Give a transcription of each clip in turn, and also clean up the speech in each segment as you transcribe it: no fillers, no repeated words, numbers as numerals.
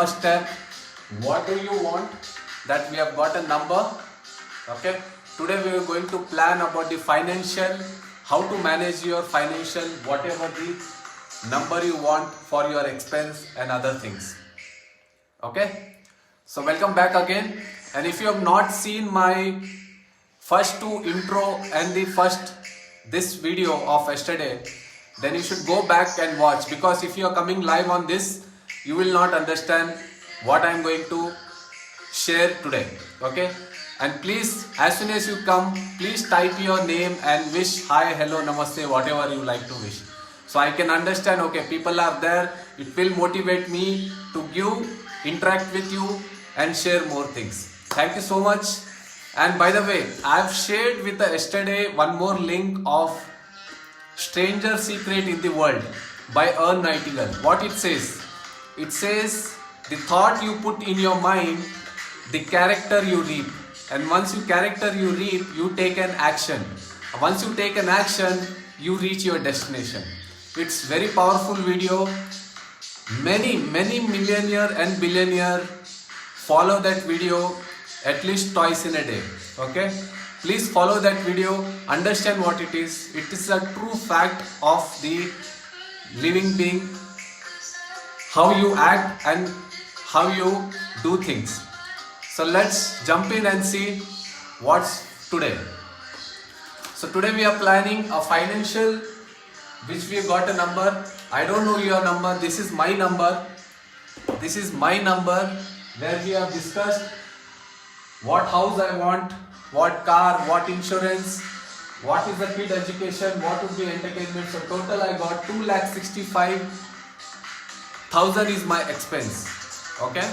First step, what do you want? That we have got a number. Okay. Today we are going to plan about the financial, how to manage your financial, whatever the number you want for your expense and other things. Okay. So welcome back again. And if you have not seen my first two intro and the first this video of yesterday, then you should go back and watch, because if you are coming live on this, you will not understand what I am going to share today. Okay. And please, as soon as you come, please type your name and wish hi, hello, namaste, whatever you like to wish. So I can understand, okay, people are there. It will motivate me to give, interact with you and share more things. Thank you so much. And by the way, I have shared with yesterday one more link of Stranger Secret in the World by Earl Nightingale. What it says? It says, the thought you put in your mind, the character you reap. And once you character you reap, you take an action. Once you take an action, you reach your destination. It's very powerful video. Many millionaire and billionaire follow that video at least twice in a day. Okay? Please follow that video, understand what it is. It is a true fact of the living being, how you act and how you do things. So let's jump in and see what's today. So today we are planning a financial, which we got a number. I don't know your number. This is my number. This is my number, where we have discussed what house I want, what car, what insurance, what is the kid education, what would be entertainment. So total I got 2,65,000 is my expense. Okay.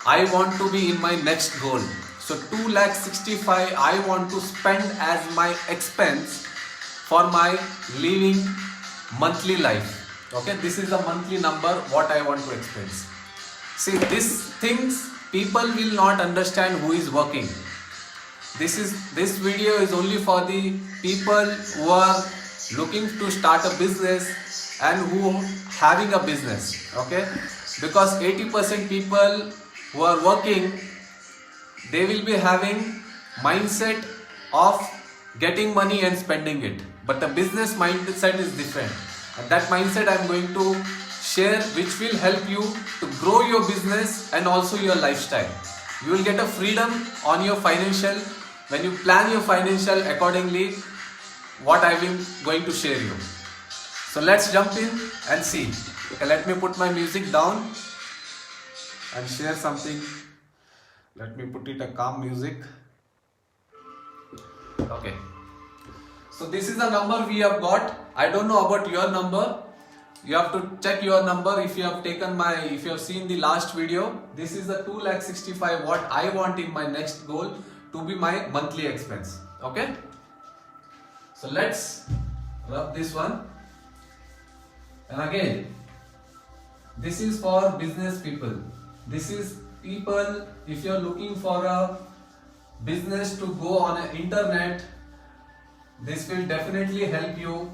I want to be in my next goal. So 2,65,000 I want to spend as my expense for my living monthly life. Okay, this is a monthly number what I want to expense. See, these things people will not understand who is working. This video is only for the people who are looking to start a business and who having a business. Okay, because 80% people who are working, they will be having mindset of getting money and spending it. But the business mindset is different. And that mindset I am going to share, which will help you to grow your business and also your lifestyle. You will get a freedom on your financial when you plan your financial accordingly, what I will going to share you. So let's jump in and see. Okay, let me put my music down and share something. Let me put it a calm music. Okay. So this is the number we have got. I don't know about your number. You have to check your number if you have taken if you have seen the last video. This is the 2,65,000 what I want in my next goal to be my monthly expense. Okay. So let's rub this one. And again, this is for business people. This is people, if you are looking for a business to go on the internet, this will definitely help you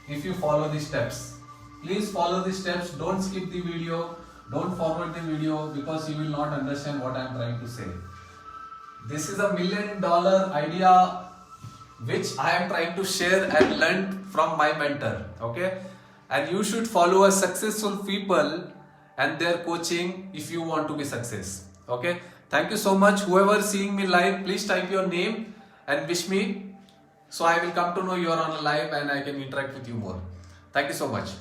if you follow the steps. Please follow the steps. Don't skip the video. Don't forward the video, because you will not understand what I am trying to say. This is $1 million idea which I am trying to share and learn from my mentor. Okay, and you should follow a successful people and their coaching if you want to be success. Okay, thank you so much. Whoever is seeing me live, please type your name and wish me, so I will come to know you are on a live and I can interact with you more. Thank you so much.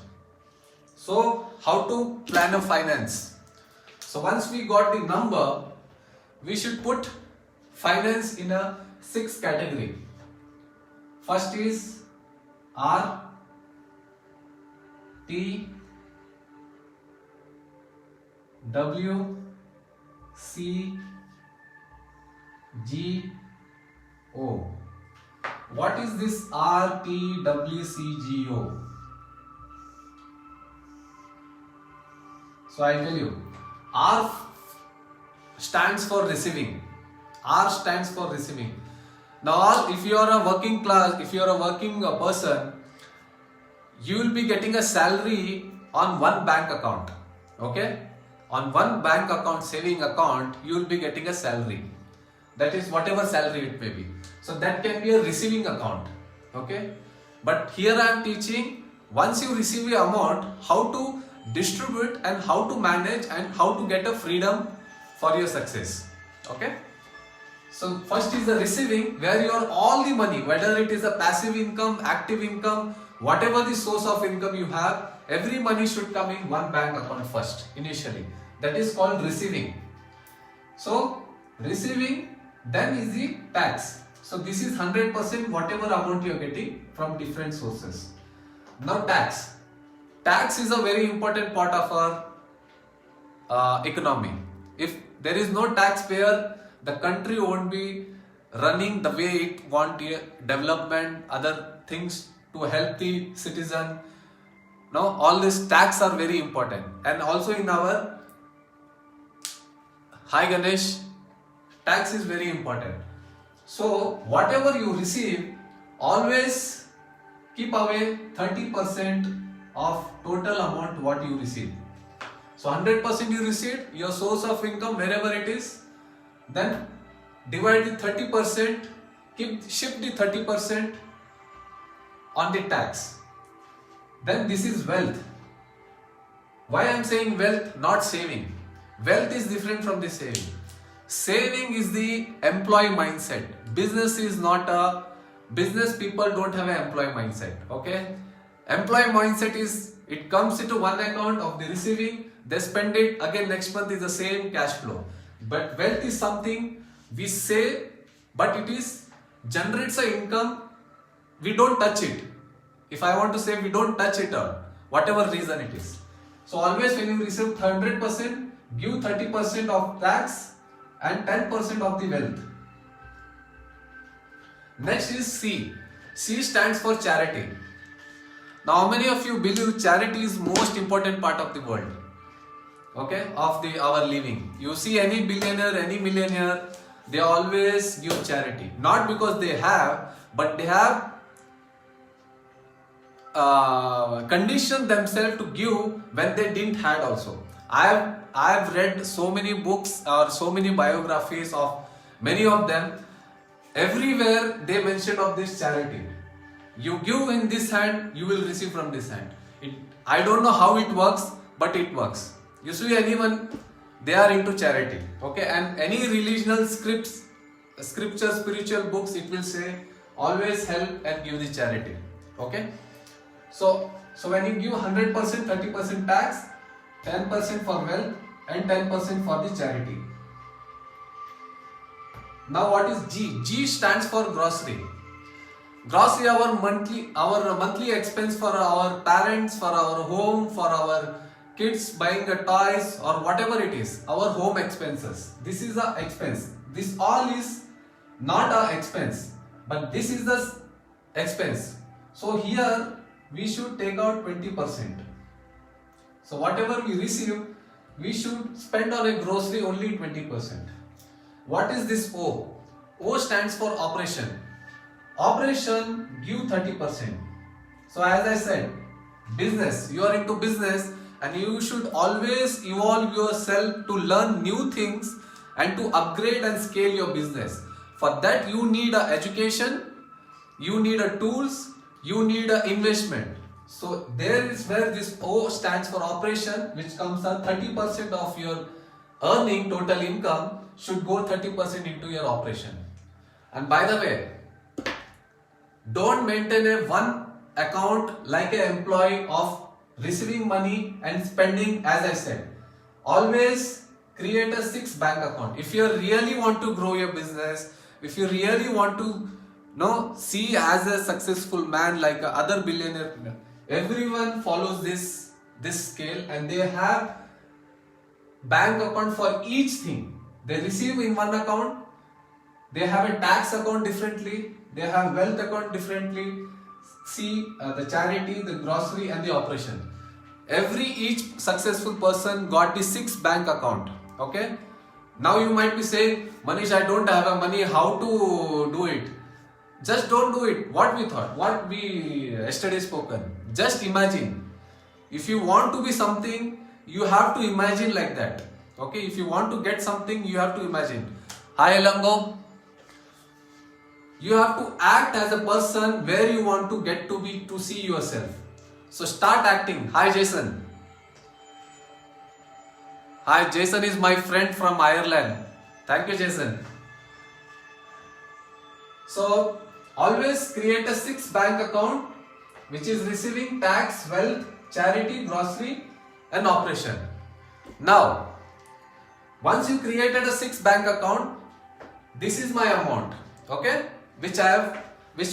So how to plan a finance? So once we got the number, we should put finance in a 6 category. First is R, T, W, C, G, O. What is this R, T, W, C, G, O? So I tell you, R stands for receiving. R stands for receiving. Now, if you are a working class, if you are a working person, you will be getting a salary on one bank account. Okay, on one bank account, saving account, you will be getting a salary. That is whatever salary it may be. So that can be a receiving account. Okay. But here I am teaching, once you receive a amount, how to distribute and how to manage and how to get a freedom for your success. Okay. So first is the receiving, where your all the money, whether it is a passive income, active income, whatever the source of income you have, every money should come in one bank account first initially. That is called receiving. So receiving, then is the tax. So this is 100% whatever amount you are getting from different sources. Now tax. Tax is a very important part of our economy. If there is no taxpayer, the country won't be running the way it wants, development, other things to help the citizen. Now all these tax are very important. And also in our, hi Ganesh, tax is very important. So whatever you receive, always keep away 30% of total amount what you receive. So 100% you receive, your source of income wherever it is, then divide the 30%, shift the 30% on the tax. Then this is wealth. Why I am saying wealth, not saving? Wealth is different from the saving. Saving is the employee mindset. Business is not a business. People don't have an employee mindset. Okay, employee mindset is it comes into one account of the receiving, they spend it again, next month is the same cash flow. But wealth is something we save, but it is generates an income. We don't touch it. If I want to say, we don't touch it on whatever reason it is. So always when you receive 100%, give 30% of tax and 10% of the wealth. Next is C. C stands for charity. Now how many of you believe charity is most important part of the world? Okay, of our living. You see any billionaire, any millionaire, they always give charity. Not because they have, but they have conditioned themselves to give when they didn't had also. I have read so many books or so many biographies of many of them. Everywhere they mention of this charity. You give in this hand, you will receive from this hand. I don't know how it works, but it works. You see anyone, they are into charity. Okay, and any religional scripture, spiritual books, it will say always help and give the charity. Okay. So when you give 100%, 30% tax, 10% for wealth and 10% for the charity. Now what is G? G stands for grocery. Grocery, our monthly expense for our parents, for our home, for our kids buying a toys or whatever it is, our home expenses. This is a expense. This all is not a expense, but this is the expense. So here we should take out 20%. So whatever we receive, we should spend on a grocery only 20%. What is this O? O stands for operation. Operation, give 30%. So as I said, business, you are into business and you should always evolve yourself to learn new things and to upgrade and scale your business. For that you need a education, you need a tools, you need a investment. So there is where this O stands for operation, which comes at 30% of your earning, total income should go 30% into your operation. And by the way, don't maintain a one account like an employee of receiving money and spending. As I said, always create a 6 bank account. If you really want to grow your business, if you really want to see as a successful man like other billionaire, everyone follows this scale and they have bank account for each thing. They receive in one account, they have a tax account differently, they have wealth account differently. See the charity, the grocery and the operation. Each successful person got the 6 bank account. Okay. Now you might be saying, Manish, I don't have a money, how to do it? Just don't do it. What we thought, what we yesterday spoken. Just imagine, if you want to be something, you have to imagine like that. Okay, if you want to get something, you have to imagine. Hi Elango. You have to act as a person where you want to get to be, to see yourself. So start acting. Hi Jason. Hi, Jason is my friend from Ireland. Thank you, Jason. So always create a 6 bank account which is receiving tax, wealth, charity, grocery and operation. Now, once you created a 6 bank account, this is my amount, okay, which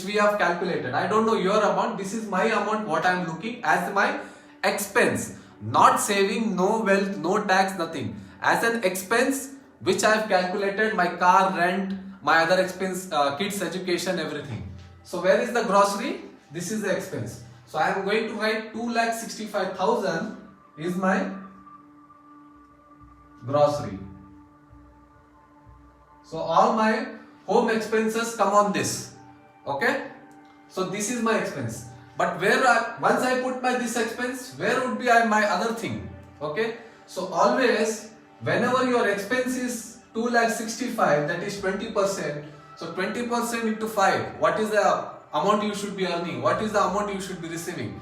we have calculated. I don't know your amount. This is my amount, what I am looking as my expense, not saving, no wealth, no tax, nothing. As an expense which I have calculated, my car rent, my other expense, kids education, everything. So where is the grocery? This is the expense. So I am going to write 2,65,000 is my grocery. So all my home expenses come on this. Okay. So this is my expense. But once I put my this expense, where would be my other thing? Okay. So always, whenever your expense is 2,65,000, that is 20%. So 20% into 5, what is the amount you should be earning? What is the amount you should be receiving?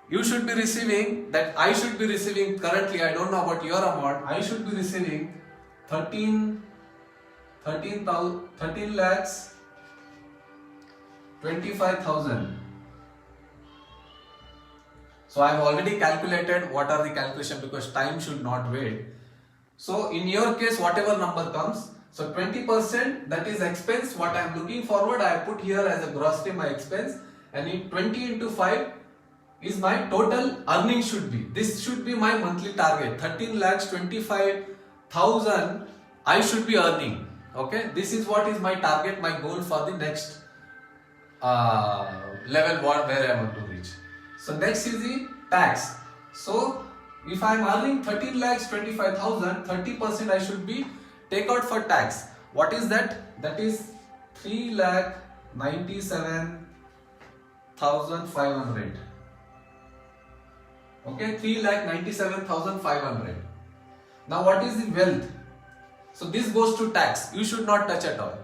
You should be receiving, that I should be receiving currently, I don't know about your amount, I should be receiving 13 lakhs 25,000. So I have already calculated what are the calculation, because time should not wait. So in your case, whatever number comes, so 20%, that is expense, what I am looking forward, I put here as a grocery my expense, and in 20 into 5 is my total earning should be. This should be my monthly target. 13 lakhs 25,000 I should be earning. Okay, this is what is my target, my goal for the next level where I want to reach. So next is the tax. So if I am earning 13 lakhs 25,000, 30% I should be take out for tax. What is that? That is 3,97,500. Okay, 3,97,500. Now what is the wealth? So this goes to tax. You should not touch at all.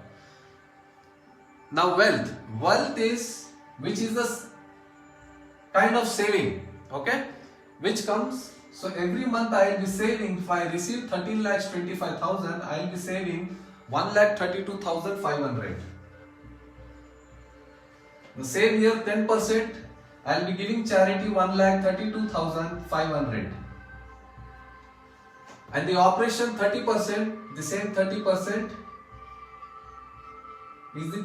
Now wealth is, which is the kind of saving, okay, which comes. So every month I will be saving, if I receive 13 lakhs 25,000, I will be saving 1,32,500. The same year 10%, I will be giving charity 1,32,500. And the operation 30%, the same 30% is the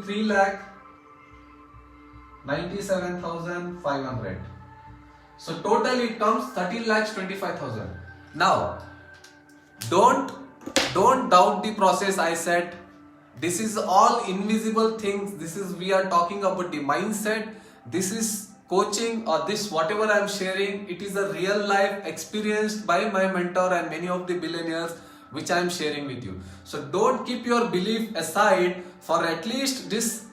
3,97,500. So total it comes 13 lakhs 25,000. Now, don't doubt the process. I said this is all invisible things. This is, we are talking about the mindset. This is coaching, or this whatever I am sharing, it is a real life experienced by my mentor and many of the billionaires which I am sharing with you. So don't keep your belief aside for at least this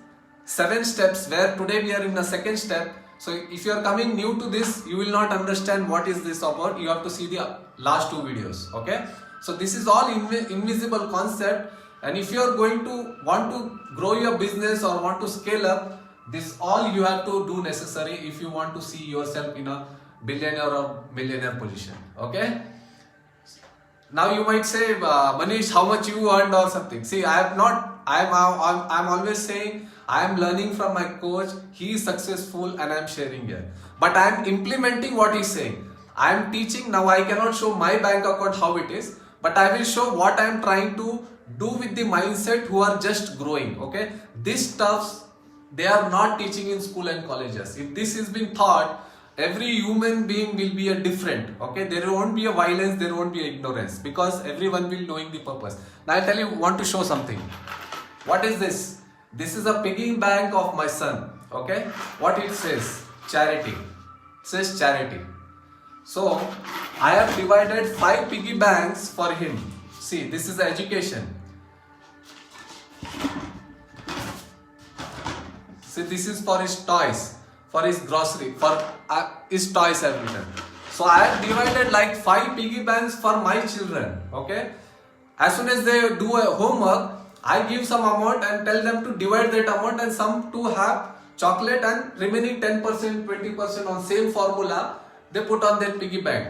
7 steps, where today we are in the second step. So if you are coming new to this, you will not understand what is this about. You have to see the last 2 videos. Okay. So this is all invisible concept. And if you are going to want to grow your business or want to scale up, this all you have to do necessary if you want to see yourself in a billionaire or millionaire position. Okay. Now you might say, Manish, how much you earned or something. See, I'm always saying, I am learning from my coach. He is successful and I am sharing here. But I am implementing what he is saying. I am teaching. Now I cannot show my bank account how it is, but I will show what I am trying to do with the mindset who are just growing. Okay. This stuff they are not teaching in school and colleges. If this is being taught, every human being will be a different. Okay. There won't be a violence. There won't be ignorance, because everyone will knowing the purpose. Now I tell you, want to show something. What is this? This is a piggy bank of my son. Okay. What it says? Charity. It says charity. So I have divided 5 piggy banks for him. See, this is education. See, this is for his toys, for his grocery, for his toys I have written. So I have divided like 5 piggy banks for my children. Okay. As soon as they do a homework, I give some amount and tell them to divide that amount, and some to have chocolate, and remaining 10%, 20% on same formula they put on their piggy bank.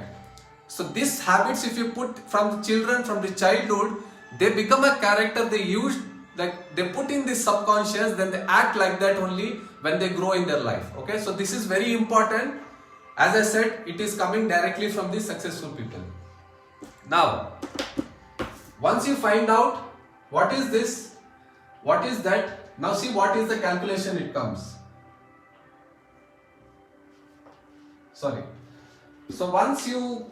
So these habits, if you put from the children, from the childhood, they become a character. They use, like they put in this subconscious, then they act like that only when they grow in their life. Okay, so this is very important. As I said, it is coming directly from the successful people. Now, once you find out what is this, what is that, now see what is the calculation it comes. Sorry. So once you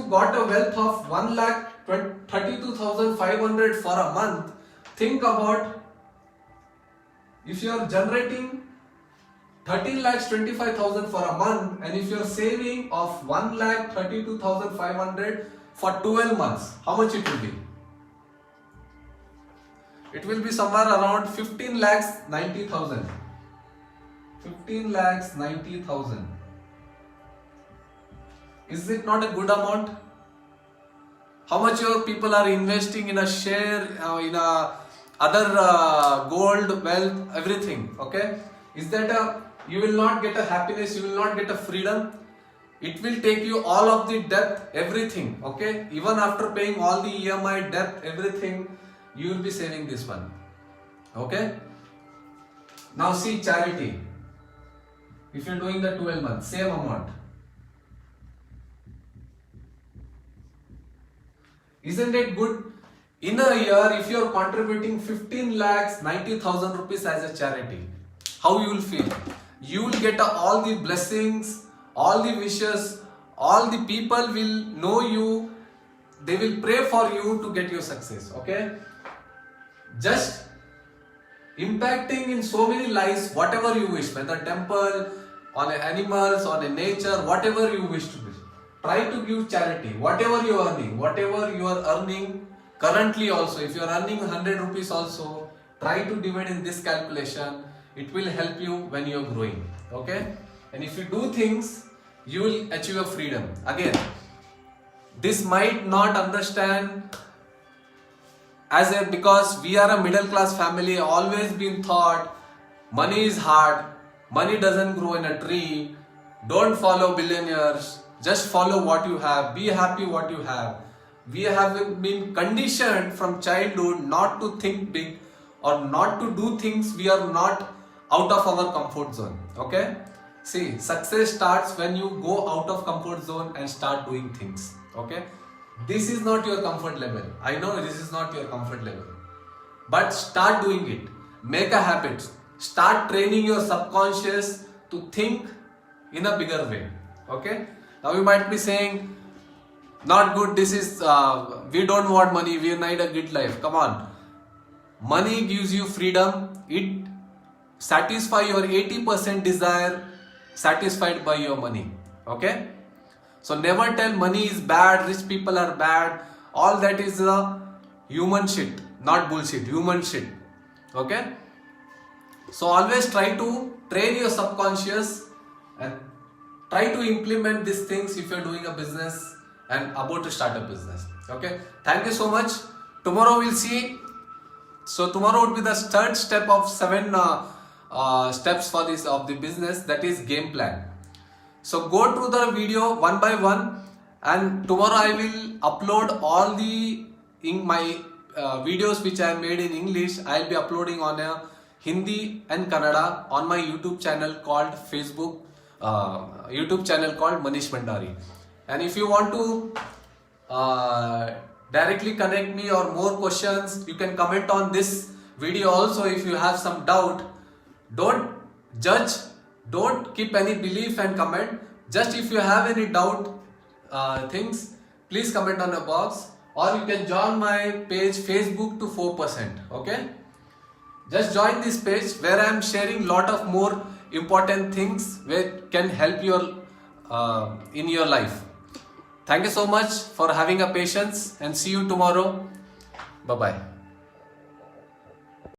got a wealth of 1,32,500 for a month, think about if you are generating 13,25,000 for a month, and if you are saving of 1,32,500 for 12 months, how much it will be? It will be somewhere around 15,90,000. 15,90,000. Is it not a good amount? How much your people are investing in a share, in a other gold, wealth, everything? Okay, is that you will not get a happiness, you will not get a freedom. It will take you all of the debt, everything. Okay, even after paying all the EMI, debt, everything, you will be saving this one. Okay. Now see charity. If you are doing the 12 months, same amount. Isn't it good? In a year, if you are contributing 15,90,000 rupees as a charity, how you will feel? You will get all the blessings, all the wishes, all the people will know you, they will pray for you to get your success. Okay? Just impacting in so many lives, whatever you wish, whether temple, on animals, on a nature, whatever you wish to do. Try to give charity, whatever you are earning currently also. If you are earning 100 rupees also, try to divide in this calculation. It will help you when you are growing. Okay? And if you do things, you will achieve a freedom. Again, this might not understand because we are a middle class family, always been taught money is hard, money doesn't grow in a tree, don't follow billionaires, just follow what you have, be happy what you have. We have been conditioned from childhood not to think big or not to do things we are not out of our comfort zone. Okay? See, success starts when you go out of comfort zone and start doing things. Okay? This is not your comfort level. I know this is not your comfort level. But start doing it. Make a habit. Start training your subconscious to think in a bigger way. Okay? Now you might be saying, not good, this is, we don't want money, we need a good life. Come on. Money gives you freedom. It satisfies your 80% desire satisfied by your money. Okay? So never tell money is bad, rich people are bad. All that is human shit, not bullshit, human shit. Okay? So always try to train your subconscious and try to implement these things if you are doing a business and about to start a business. Okay? Thank you so much. Tomorrow we'll see. So tomorrow would be the third step of 7 steps for this of the business, that is game plan. So go through the video one by one, and tomorrow I will upload all the my videos which I made in English. I will be uploading on a Hindi and Kannada on my YouTube channel called YouTube channel called Manish Bhandari. And if you want to directly connect me or more questions, you can comment on this video also. If you have some doubt, don't judge, don't keep any belief and comment. Just if you have any doubt things, please comment on the box, or you can join my page Facebook to 4%. Okay, just join this page where I am sharing lot of more important things which can help your in your life. Thank you so much for having a patience, and see you tomorrow. Bye bye.